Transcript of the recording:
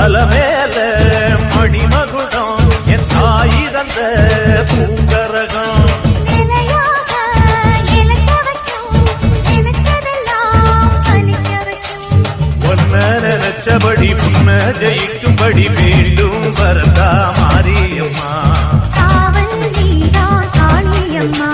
அலமேல மணிமகுடம் என் தாய் தந்த பூங்கரகம் நினைச்சபடி புன்ன ஜெயிக்கும்படி வேண்டும் வரதா மாரியம்மா. காவல் நீதான் காளியம்மா.